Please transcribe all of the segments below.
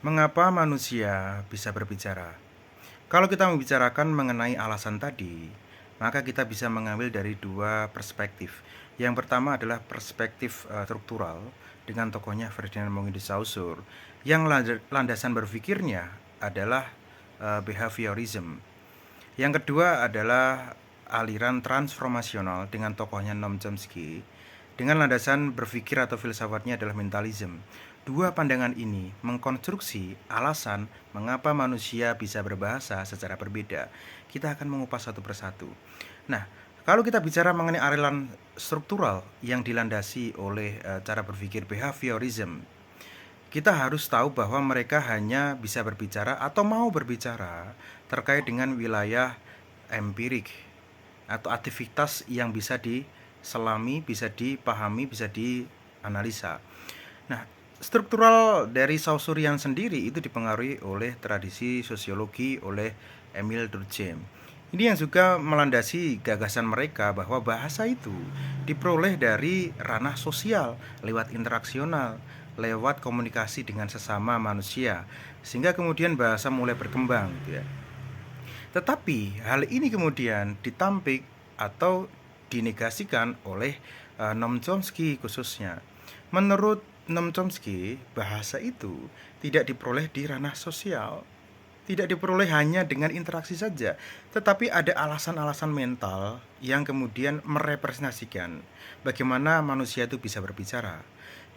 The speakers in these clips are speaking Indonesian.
Mengapa manusia bisa berbicara? Kalau kita membicarakan mengenai alasan tadi, maka kita bisa mengambil dari dua perspektif. Yang pertama adalah perspektif struktural dengan tokohnya Ferdinand Mongi de Saussure, yang landasan berpikirnya adalah behaviorism. Yang kedua adalah aliran transformasional dengan tokohnya Noam Chomsky, dengan landasan berpikir atau filsafatnya adalah mentalism. Dua pandangan ini mengkonstruksi alasan mengapa manusia bisa berbahasa secara berbeda. Kita akan mengupas satu persatu. Nah, kalau kita bicara mengenai aliran struktural yang dilandasi oleh cara berpikir behaviorism, kita harus tahu bahwa mereka hanya bisa berbicara atau mau berbicara terkait dengan wilayah empirik atau aktivitas yang bisa diselami, bisa dipahami, bisa dianalisa. Nah, struktural dari Saussurian sendiri itu dipengaruhi oleh tradisi sosiologi oleh Emile Durkheim. Ini yang juga melandasi gagasan mereka bahwa bahasa itu diperoleh dari ranah sosial, lewat interaksional, lewat komunikasi dengan sesama manusia, sehingga kemudian bahasa mulai berkembang gitu ya. Tetapi hal ini kemudian ditampik atau dinegasikan oleh Noam Chomsky khususnya. Menurut Noam Chomsky, bahasa itu tidak diperoleh di ranah sosial, tidak diperoleh hanya dengan interaksi saja, tetapi ada alasan-alasan mental yang kemudian merepresentasikan bagaimana manusia itu bisa berbicara.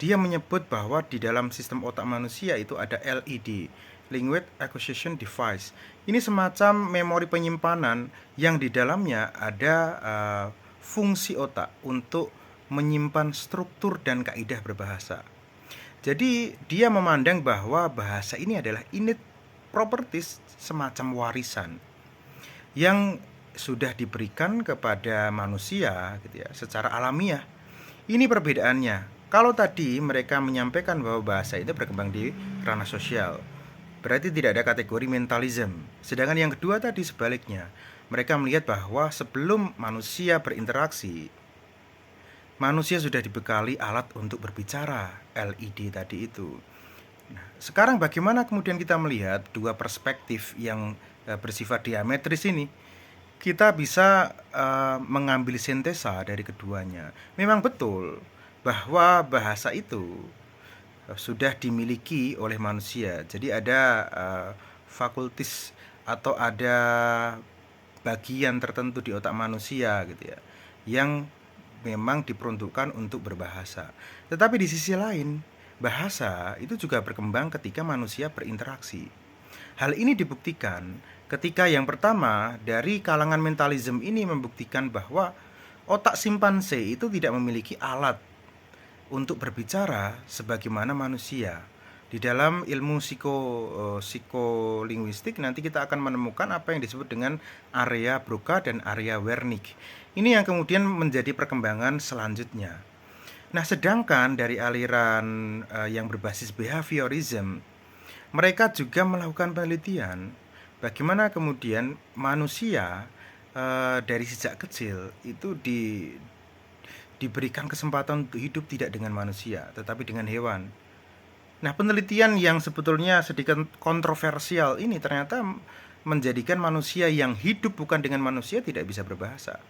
Dia menyebut bahwa di dalam sistem otak manusia itu ada LED, Language Acquisition Device. Ini semacam memori penyimpanan yang di dalamnya ada fungsi otak untuk menyimpan struktur dan kaidah berbahasa. Jadi dia memandang bahwa bahasa ini adalah innate properties, semacam warisan yang sudah diberikan kepada manusia gitu ya, secara alamiah. Ini perbedaannya. Kalau tadi mereka menyampaikan bahwa bahasa itu berkembang di ranah sosial, berarti tidak ada kategori mentalism. Sedangkan yang kedua tadi sebaliknya, mereka melihat bahwa sebelum manusia berinteraksi, manusia sudah dibekali alat untuk berbicara, LED tadi itu. Nah, sekarang bagaimana kemudian kita melihat dua perspektif yang bersifat diametris ini? Kita bisa mengambil sintesa dari keduanya. Memang betul bahwa bahasa itu sudah dimiliki oleh manusia. Jadi ada fakultis atau ada bagian tertentu di otak manusia gitu ya, yang memang diperuntukkan untuk berbahasa. Tetapi di sisi lain, bahasa itu juga berkembang ketika manusia berinteraksi. Hal ini dibuktikan ketika yang pertama dari kalangan mentalism ini membuktikan bahwa otak simpanse itu tidak memiliki alat untuk berbicara sebagaimana manusia. Di dalam ilmu psikolinguistik nanti kita akan menemukan apa yang disebut dengan area Broca dan area Wernicke. Ini yang kemudian menjadi perkembangan selanjutnya. Nah, sedangkan dari aliran yang berbasis behaviorism, mereka juga melakukan penelitian bagaimana kemudian manusia dari sejak kecil itu diberikan kesempatan untuk hidup tidak dengan manusia, tetapi dengan hewan. Nah, penelitian yang sebetulnya sedikit kontroversial ini ternyata menjadikan manusia yang hidup bukan dengan manusia tidak bisa berbahasa.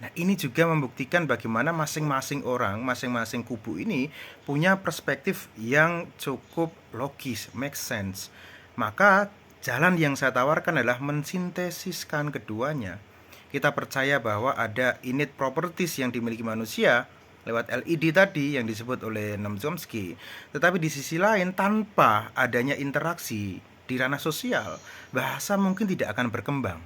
Nah, ini juga membuktikan bagaimana masing-masing orang, masing-masing kubu ini punya perspektif yang cukup logis, make sense. Maka jalan yang saya tawarkan adalah mensintesiskan keduanya. Kita percaya bahwa ada innate properties yang dimiliki manusia lewat LED tadi yang disebut oleh Noam Chomsky. Tetapi di sisi lain, tanpa adanya interaksi di ranah sosial, bahasa mungkin tidak akan berkembang.